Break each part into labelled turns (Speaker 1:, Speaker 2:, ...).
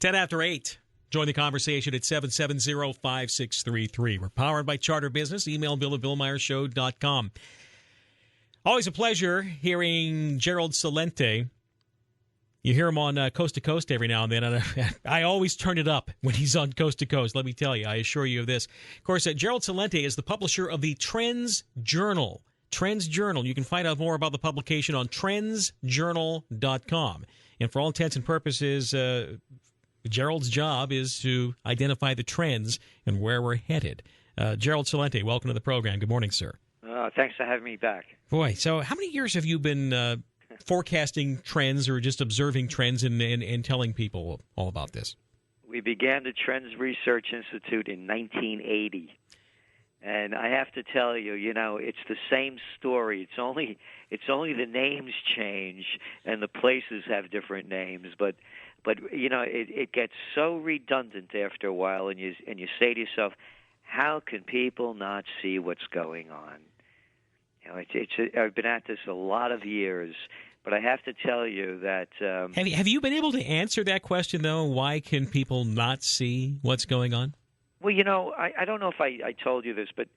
Speaker 1: 10 after 8. Join the conversation at 770-5633. We're powered by Charter Business. Email Bill at BillMeyerShow.com. Always a pleasure hearing Gerald Celente. You hear him on Coast to Coast every now and then, and I always turn it up when he's on Coast to Coast, let me tell you. I assure you of this. Of course, Gerald Celente is the publisher of the TrendsJournal. TrendsJournal. You can find out more about the publication on TrendsJournal.com. And for all intents and purposes, Gerald's job is to identify the trends and where we're headed. Gerald Celente, welcome to the program. Good morning, sir.
Speaker 2: Thanks for having me back.
Speaker 1: Boy, so how many years have you been forecasting trends or just observing trends and telling people all about this?
Speaker 2: We began the TrendsResearchInstitute in 1980. And I have to tell you, it's the same story. It's only the names change and the places have different names. But it gets so redundant after a while, and you say to yourself, how can people not see what's going on? I've been at this a lot of years, but I have to tell you that
Speaker 1: have you been able to answer that question though? Why can people not see what's going on?
Speaker 2: Well, I don't know if I told you this, but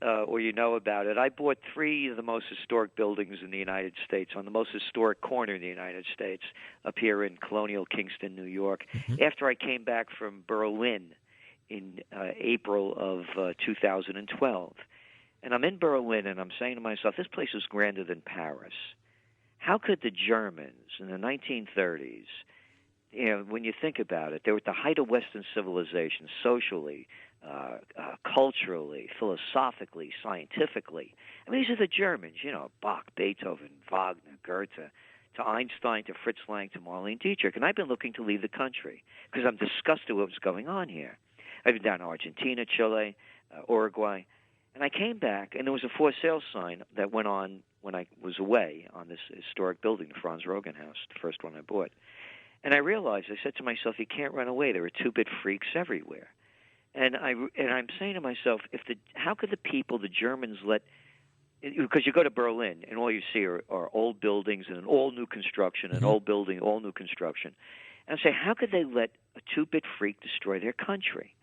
Speaker 2: or you know about it. I bought 3 of the most historic buildings in the United States on the most historic corner in the United States, up here in Colonial Kingston, New York, after I came back from Berlin in April of 2012. And I'm in Berlin, and I'm saying to myself, this place is grander than Paris. How could the Germans in the 1930s, when you think about it, they were at the height of Western civilization, socially, culturally, philosophically, scientifically. I mean, these are the Germans, Bach, Beethoven, Wagner, Goethe, to Einstein, to Fritz Lang, to Marlene Dietrich. And I've been looking to leave the country because I'm disgusted with what's going on here. I've been down to Argentina, Chile, Uruguay. And I came back, and there was a for sale sign that went on when I was away on this historic building, the Franz Roggen House, the first one I bought. And I realized, I said to myself, you can't run away. There are two-bit freaks everywhere. And I'm saying to myself, how could the people, the Germans, because you go to Berlin and all you see are old buildings and all new construction, an old building, all new construction. And I say, how could they let a two-bit freak destroy their country?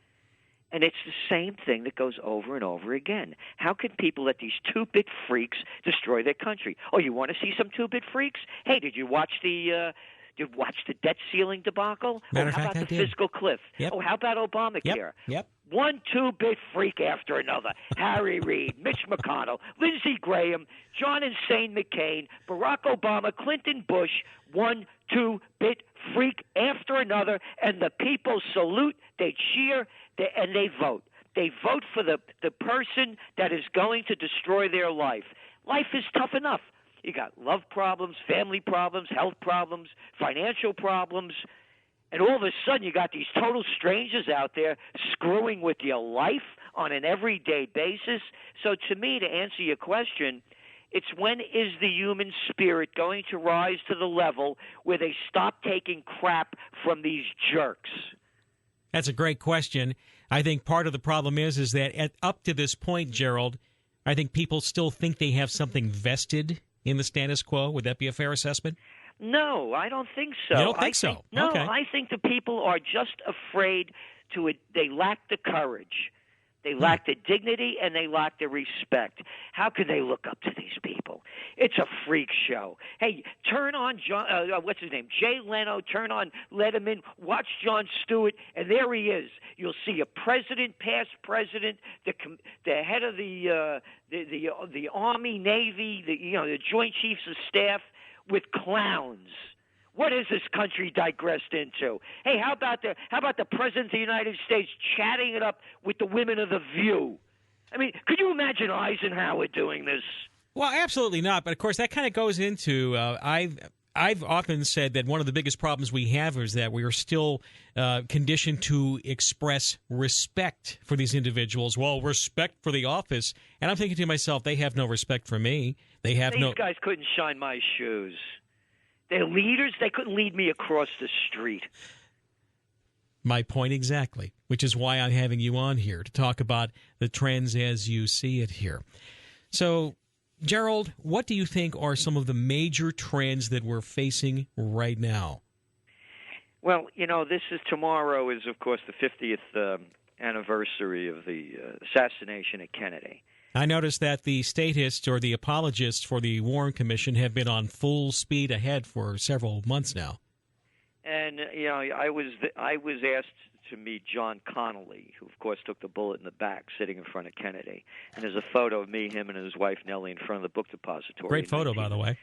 Speaker 2: And it's the same thing that goes over and over again. How can people let these two-bit freaks destroy their country? Oh, you want to see some two-bit freaks? Hey, did you watch the debt ceiling debacle?
Speaker 1: Matter of
Speaker 2: how
Speaker 1: fact,
Speaker 2: about the
Speaker 1: I did.
Speaker 2: fiscal cliff?
Speaker 1: Yep.
Speaker 2: Oh, how about Obamacare?
Speaker 1: Yep.
Speaker 2: One two-bit freak after another. Harry Reid, Mitch McConnell, Lindsey Graham, John Insane McCain, Barack Obama, Clinton Bush, one two-bit freak after another, and the people salute, they cheer, and they vote. They vote for the person that is going to destroy their life. Life is tough enough. You got love problems, family problems, health problems, financial problems, and all of a sudden you got these total strangers out there screwing with your life on an everyday basis. So to me, to answer your question, it's when is the human spirit going to rise to the level where they stop taking crap from these jerks?
Speaker 1: That's a great question. I think part of the problem is that up to this point, Gerald, I think people still think they have something vested in the status quo. Would that be a fair assessment?
Speaker 2: No, I don't think so.
Speaker 1: You don't think so?
Speaker 2: No,
Speaker 1: okay.
Speaker 2: I think the people are just afraid they lack the courage. They lack the dignity, and they lack the respect. How could they look up to these people? It's a freak show. Hey, turn on what's his name? Jay Leno. Turn on Letterman. Watch Jon Stewart, and there he is. You'll see a president, past president, the head of the Army, Navy, the Joint Chiefs of Staff, with clowns. What is this country digressed into? Hey, how about the President of the United States chatting it up with the women of The View? I mean, could you imagine Eisenhower doing this?
Speaker 1: Well, absolutely not. But, of course, that kind of goes into I've often said that one of the biggest problems we have is that we are still conditioned to express respect for these individuals. Well, respect for the office. And I'm thinking to myself, they have no respect for me. These
Speaker 2: guys couldn't shine my shoes. They're leaders. They couldn't lead me across the street.
Speaker 1: My point exactly, which is why I'm having you on here to talk about the trends as you see it here. So, Gerald, what do you think are some of the major trends that we're facing right now?
Speaker 2: Well, tomorrow is, of course, the 50th anniversary of the assassination of Kennedy.
Speaker 1: I noticed that the statists or the apologists for the Warren Commission have been on full speed ahead for several months now.
Speaker 2: And I was asked to meet John Connelly, who of course took the bullet in the back, sitting in front of Kennedy. And there's a photo of me, him, and his wife Nellie in front of the book depository.
Speaker 1: Great photo, by the way.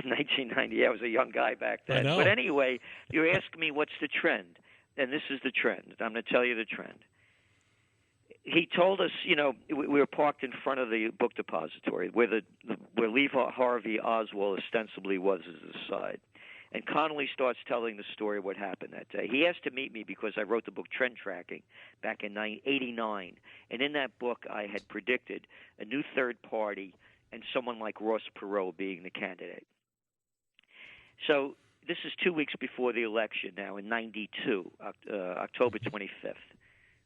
Speaker 2: In 1990, I was a young guy back then.
Speaker 1: I know.
Speaker 2: But anyway, you ask me what's the trend, and this is the trend. I'm going to tell you the trend. He told us, we were parked in front of the book depository where Lee Harvey Oswald ostensibly was as a side. And Connelly starts telling the story of what happened that day. He asked to meet me because I wrote the book Trend Tracking back in 1989. And in that book, I had predicted a new third party and someone like Ross Perot being the candidate. So this is 2 weeks before the election now in 92, October 25th,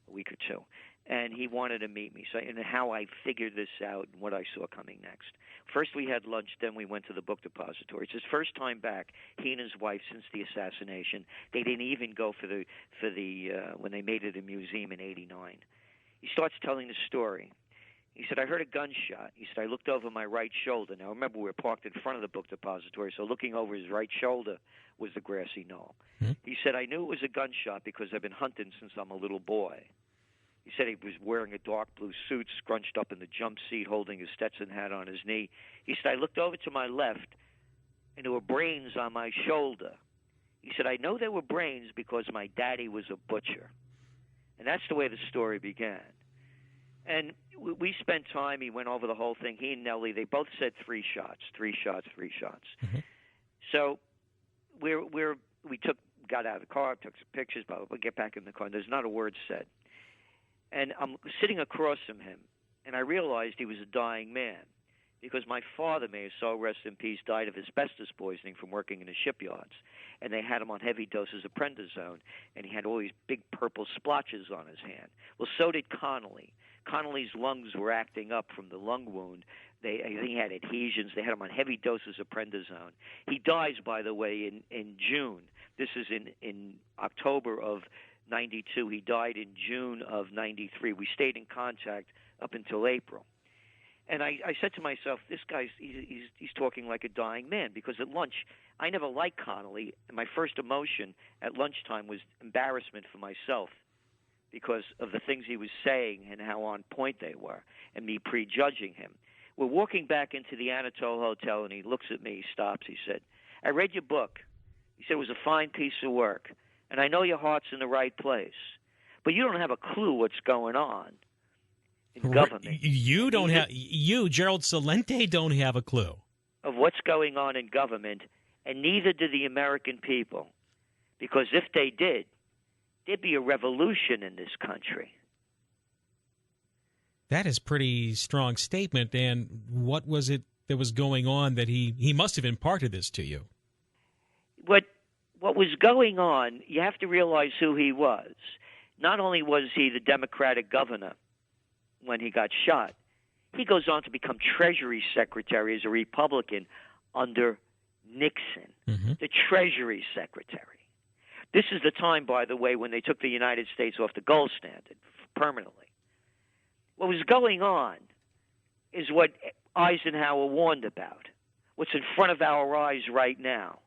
Speaker 2: a week or two. And he wanted to meet me, and how I figured this out and what I saw coming next. First we had lunch, then we went to the book depository. It's his first time back, he and his wife, since the assassination. They didn't even go for the when they made it a museum in 89. He starts telling the story. He said, I heard a gunshot. He said, I looked over my right shoulder. Now, remember, we were parked in front of the book depository, so looking over his right shoulder was the grassy knoll. Mm-hmm. He said, I knew it was a gunshot because I've been hunting since I'm a little boy. He said he was wearing a dark blue suit, scrunched up in the jump seat, holding his Stetson hat on his knee. He said, I looked over to my left, and there were brains on my shoulder. He said, I know there were brains because my daddy was a butcher. And that's the way the story began. And we spent time. He went over the whole thing. He and Nellie, they both said 3 shots. Mm-hmm. So we got out of the car, took some pictures, blah, blah, blah, get back in the car, and there's not a word said. And I'm sitting across from him, and I realized he was a dying man because my father, may his soul rest in peace, died of asbestos poisoning from working in the shipyards. And they had him on heavy doses of prednisone, and he had all these big purple splotches on his hand. Well, so did Connelly. Connelly's lungs were acting up from the lung wound. I think he had adhesions. They had him on heavy doses of prednisone. He dies, by the way, in June. This is in October of 92. He died in June of 93. We stayed in contact up until April. And I said to myself, this guy's he's talking like a dying man, because at lunch, I never liked Connelly, and my first emotion at lunchtime was embarrassment for myself because of the things he was saying and how on point they were, and me prejudging him. We're walking back into the Anatole Hotel, and he looks at me, he stops, he said, I read your book. He said it was a fine piece of work, and I know your heart's in the right place, but you don't have a clue what's going on in government.
Speaker 1: You don't have, Gerald Celente, don't have a clue
Speaker 2: of what's going on in government, and neither do the American people, because if they did, there'd be a revolution in this country.
Speaker 1: That is pretty strong statement. And what was it that was going on that he must have imparted this to you?
Speaker 2: What was going on, you have to realize who he was. Not only was he the Democratic governor when he got shot, he goes on to become Treasury Secretary as a Republican under Nixon, the Treasury Secretary. This is the time, by the way, when they took the United States off the gold standard permanently. What was going on is what Eisenhower warned about, what's in front of our eyes right now.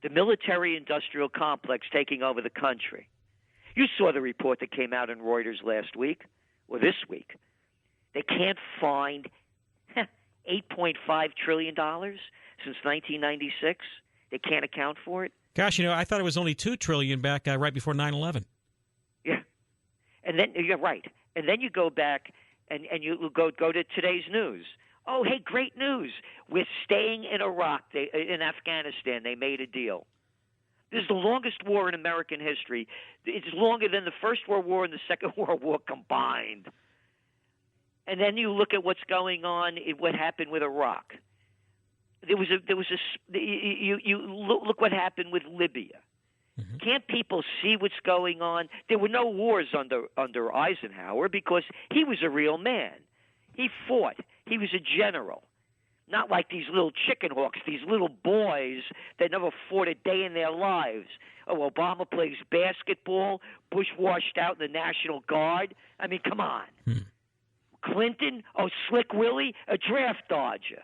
Speaker 2: The military-industrial complex taking over the country. You saw the report that came out in Reuters last week, or this week. They can't find $8.5 trillion since 1996. They can't account for it.
Speaker 1: Gosh, I thought it was only $2 trillion back right before 9/11.
Speaker 2: Yeah, and then you're right. And then you go back and you go to today's news. Oh, hey, great news! We're staying in Iraq, in Afghanistan. They made a deal. This is the longest war in American history. It's longer than the First World War and the Second World War combined. And then you look at what's going on, what happened with Iraq. You look what happened with Libya. Can't people see what's going on? There were no wars under Eisenhower because he was a real man. He fought. He was a general. Not like these little chicken hawks, these little boys that never fought a day in their lives. Oh, Obama plays basketball, Bush washed out in the National Guard. I mean, come on. Clinton, Slick Willie, a draft dodger.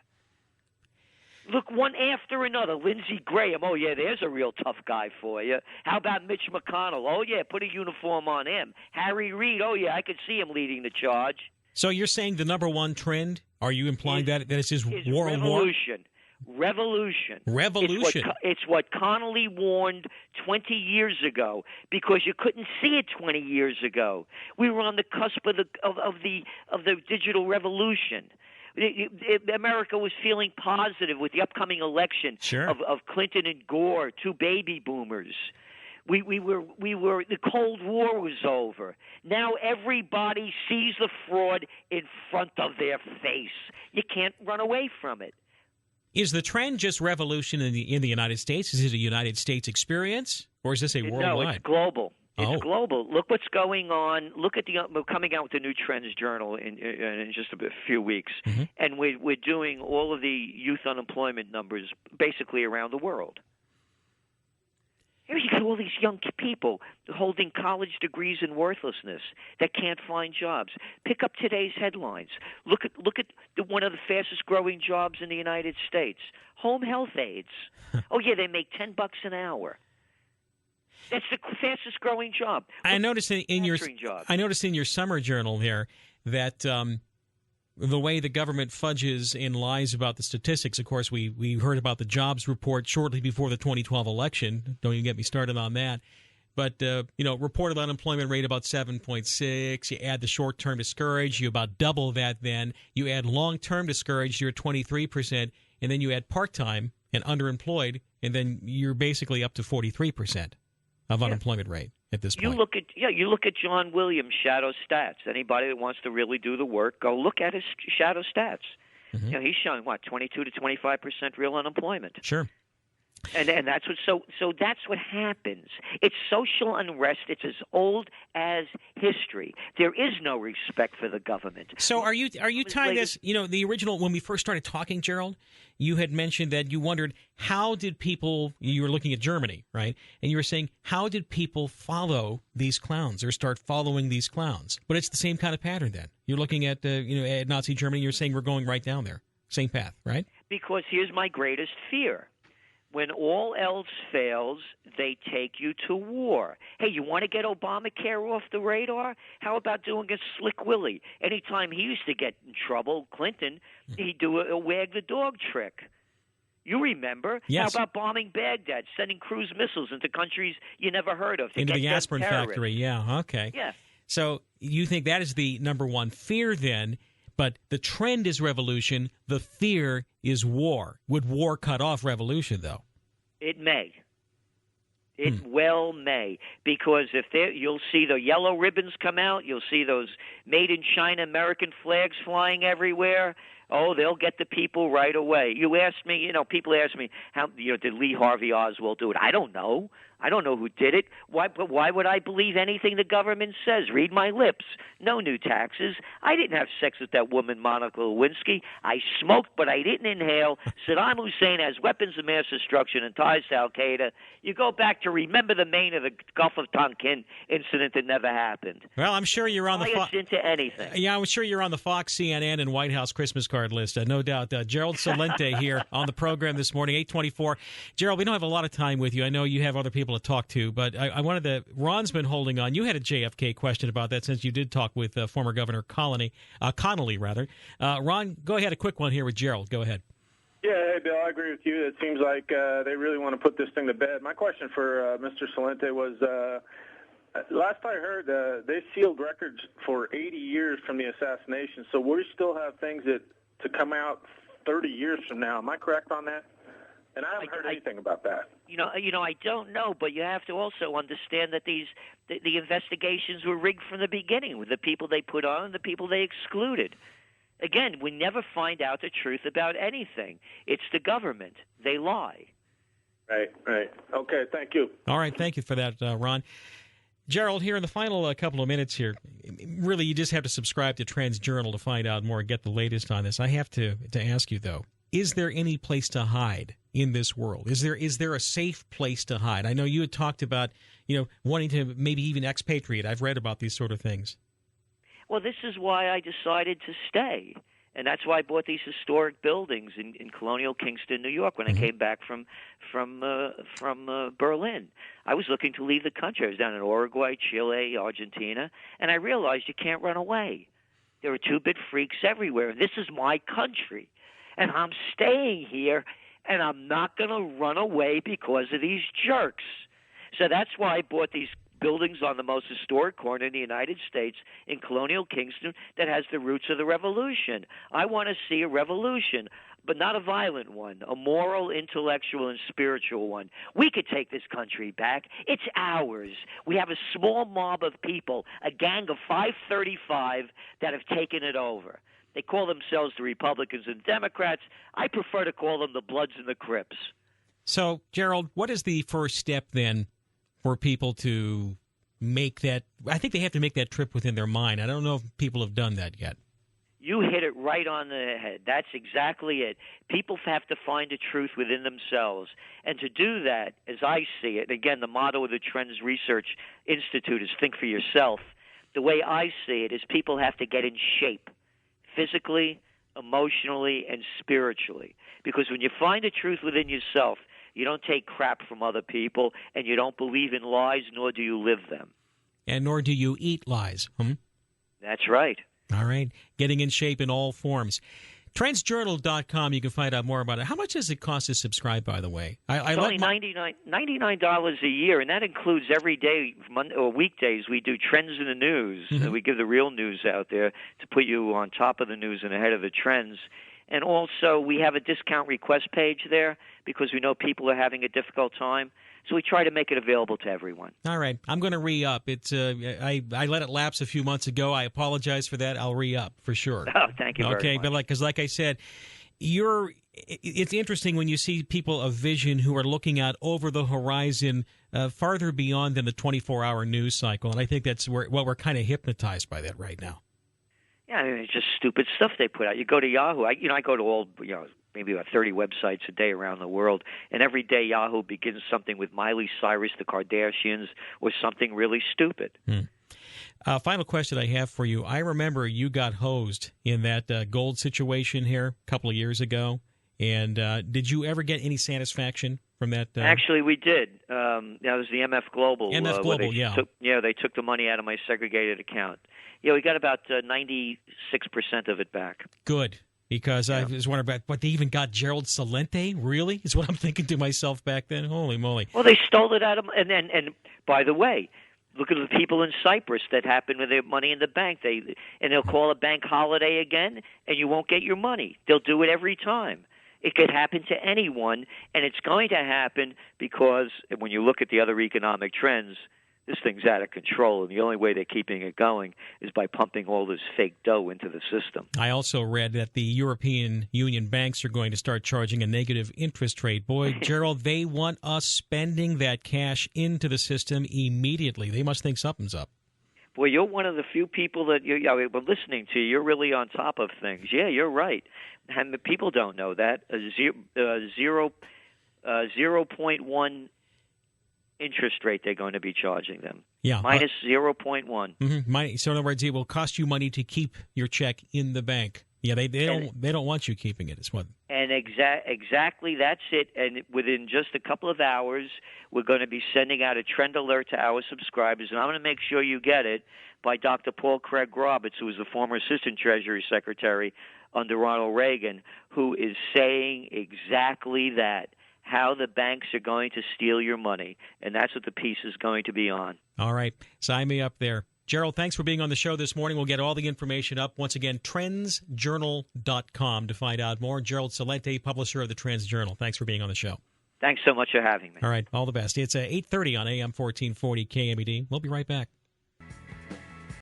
Speaker 2: Look, one after another. Lindsey Graham, oh, yeah, there's a real tough guy for you. How about Mitch McConnell? Oh, yeah, put a uniform on him. Harry Reid, oh, yeah, I could see him leading the charge.
Speaker 1: So you're saying the number one trend, are you implying that it's just war on war?
Speaker 2: Revolution.
Speaker 1: Revolution.
Speaker 2: It's what Connelly warned 20 years ago, because you couldn't see it 20 years ago. We were on the cusp of the digital revolution. America was feeling positive with the upcoming election of Clinton and Gore, two baby boomers. We were the Cold War was over. Now everybody sees the fraud in front of their face. You can't run away from it.
Speaker 1: Is the trend just revolution in the United States? Is it a United States experience, or is this a worldwide?
Speaker 2: No, it's global. It's global. Look what's going on. Look at we're coming out with the new TrendsJournal in just a few weeks, and we're doing all of the youth unemployment numbers basically around the world. Here you got all these young people holding college degrees in worthlessness that can't find jobs. Pick up today's headlines. Look at one of the fastest growing jobs in the United States, home health aides. Oh yeah, they make $10 an hour. That's the fastest growing job.
Speaker 1: I noticed in your summer journal here that the way the government fudges and lies about the statistics. Of course, we heard about the jobs report shortly before the 2012 election. Don't even get me started on that. But, reported unemployment rate about 7.6. You add the short-term discouraged, you about double that then. You add long-term discouraged, you're at 23%. And then you add part-time and underemployed, and then you're basically up to 43% of unemployment rate at this point.
Speaker 2: You look at John Williams' shadow stats. Anybody that wants to really do the work, go look at his shadow stats. He's showing 22 to 25% real unemployment.
Speaker 1: Sure.
Speaker 2: And that's what so that's what happens. It's social unrest. It's as old as history. There is no respect for the government.
Speaker 1: So are you tying this? The original, when we first started talking, Gerald, you had mentioned that you wondered how did people. You were looking at Germany, right? And you were saying how did people follow these clowns or start following these clowns? But it's the same kind of pattern. Then you're looking at at Nazi Germany. You're saying we're going right down there, same path, right?
Speaker 2: Because here's my greatest fear. When all else fails, they take you to war. Hey, you want to get Obamacare off the radar? How about doing a Slick Willie? Anytime he used to get in trouble, Clinton, he'd do a wag the dog trick. You remember?
Speaker 1: Yes.
Speaker 2: How about bombing Baghdad, sending cruise missiles into countries you never heard of?
Speaker 1: Into the aspirin factory, yeah, okay.
Speaker 2: Yeah.
Speaker 1: So you think that is the number one fear then? But the trend is revolution. The fear is war. Would war cut off revolution, though?
Speaker 2: It may. It well may. Because you'll see the yellow ribbons come out. You'll see those made in China American flags flying everywhere. Oh, they'll get the people right away. You asked me, people ask me, how did Lee Harvey Oswald do it? I don't know. I don't know who did it. Why would I believe anything the government says? Read my lips. No new taxes. I didn't have sex with that woman, Monica Lewinsky. I smoked, but I didn't inhale. Saddam Hussein has weapons of mass destruction and ties to Al-Qaeda. You go back to remember the Maine of the Gulf of Tonkin incident that never happened.
Speaker 1: Well, I'm sure you're on the
Speaker 2: into anything.
Speaker 1: Yeah, I'm sure you're on the Fox, CNN, and White House Christmas card list. No doubt. Gerald Celente here on the program this morning, 8:24. Gerald, we don't have a lot of time with you. I know you have other people to talk to, but I wanted to. Ron's been holding on. You had a JFK question about that since you did talk with former Governor Connelly. Ron, go ahead. A quick one here with Gerald. Go ahead.
Speaker 3: Yeah, hey, Bill, I agree with you. It seems like they really want to put this thing to bed. My question for Mr. Celente was, last I heard, they sealed records for 80 years from the assassination, so we still have things to come out 30 years from now. Am I correct on that? And I haven't heard anything about that.
Speaker 2: I don't know, but you have to also understand that the investigations were rigged from the beginning with the people they put on and the people they excluded. Again, we never find out the truth about anything. It's the government. They lie.
Speaker 3: Right. Okay, thank you.
Speaker 1: All right, thank you for that, Ron. Gerald, here in the final couple of minutes here, really you just have to subscribe to TrendsJournal to find out more, get the latest on this. I have to ask you, though, is there any place to hide in this world? Is there a safe place to hide? I know you had talked about, wanting to maybe even expatriate. I've read about these sort of things.
Speaker 2: Well, this is why I decided to stay. And that's why I bought these historic buildings in colonial Kingston, New York, when I came back from Berlin. I was looking to leave the country. I was down in Uruguay, Chile, Argentina, and I realized you can't run away. There are two-bit freaks everywhere. This is my country, and I'm staying here, and I'm not going to run away because of these jerks. So that's why I bought these buildings on the most historic corner in the United States in colonial Kingston that has the roots of the revolution. I want to see a revolution, but not a violent one, a moral, intellectual, and spiritual one. We could take this country back. It's ours. We have a small mob of people, a gang of 535 that have taken it over. They call themselves the Republicans and Democrats. I prefer to call them the Bloods and the Crips.
Speaker 1: So, Gerald, what is the first step then for people to make that? I think they have to make that trip within their mind. I don't know if people have done that yet.
Speaker 2: You hit it right on the head. That's exactly it. People have to find the truth within themselves. And to do that, as I see it, again, the motto of the TrendsResearchInstitute is think for yourself. The way I see it is people have to get in shape, physically, emotionally, and spiritually. Because when you find the truth within yourself, you don't take crap from other people, and you don't believe in lies, nor do you live them.
Speaker 1: And nor do you eat lies.
Speaker 2: That's right.
Speaker 1: All right. Getting in shape in all forms. TrendsJournal.com, you can find out more about it. How much does it cost to subscribe, by the way?
Speaker 2: It's only $99 a year, and that includes every day or weekdays we do Trends in the News. And we give the real news out there to put you on top of the news and ahead of the trends. And also, we have a discount request page there because we know people are having a difficult time. So we try to make it available to everyone. All
Speaker 1: right. I'm going to re-up. It's I let it lapse a few months ago. I apologize for that. I'll re-up for sure.
Speaker 2: Oh, thank you very much.
Speaker 1: Okay, but like I said, it's interesting when you see people of vision who are looking out over the horizon farther beyond than the 24-hour news cycle. And I think that's what we're kind of hypnotized by that right now.
Speaker 2: Yeah, I mean, it's just stupid stuff they put out. You go to Yahoo. I go to all, maybe about 30 websites a day around the world, and every day Yahoo begins something with Miley Cyrus, the Kardashians, or something really stupid.
Speaker 1: Final question I have for you. I remember you got hosed in that gold situation here a couple of years ago, and did you ever get any satisfaction from that?
Speaker 2: Actually, we did. That was the MF Global.
Speaker 1: MF Global,
Speaker 2: they took the money out of my segregated account. Yeah, we got about 96% of it back.
Speaker 1: Good, because I was wondering about, but they even got Gerald Celente? Really? Is what I'm thinking to myself back then. Holy moly.
Speaker 2: Well, they stole it out of and by the way, look at the people in Cyprus that happened with their money in the bank. They'll call a bank holiday again, and you won't get your money. They'll do it every time. It could happen to anyone, and it's going to happen because when you look at the other economic trends, this thing's out of control, and the only way they're keeping it going is by pumping all this fake dough into the system.
Speaker 1: I also read that the European Union banks are going to start charging a negative interest rate. Boy, Gerald, they want us spending that cash into the system immediately. They must think something's up.
Speaker 2: Boy, you're one of the few people that we're listening to. You're really on top of things. Yeah, you're right. And the people don't know that. 0.1 interest rate they're going to be charging them.
Speaker 1: Yeah.
Speaker 2: Minus 0.1.
Speaker 1: Mm-hmm. So in other words, it will cost you money to keep your check in the bank. Yeah, they don't want you keeping it. It's what.
Speaker 2: And exactly that's it. And within just a couple of hours, we're going to be sending out a trend alert to our subscribers, and I'm going to make sure you get it by Dr. Paul Craig Roberts, who was the former Assistant Treasury Secretary under Ronald Reagan, who is saying exactly that. How the banks are going to steal your money, and that's what the piece is going to be on.
Speaker 1: All right. Sign me up there. Gerald, thanks for being on the show this morning. We'll get all the information up. Once again, TrendsJournal.com to find out more. Gerald Celente, publisher of the Trends Journal. Thanks for being on the show.
Speaker 2: Thanks so much for having me.
Speaker 1: All right. All the best. It's 8:30 on AM 1440 KMED. We'll be right back.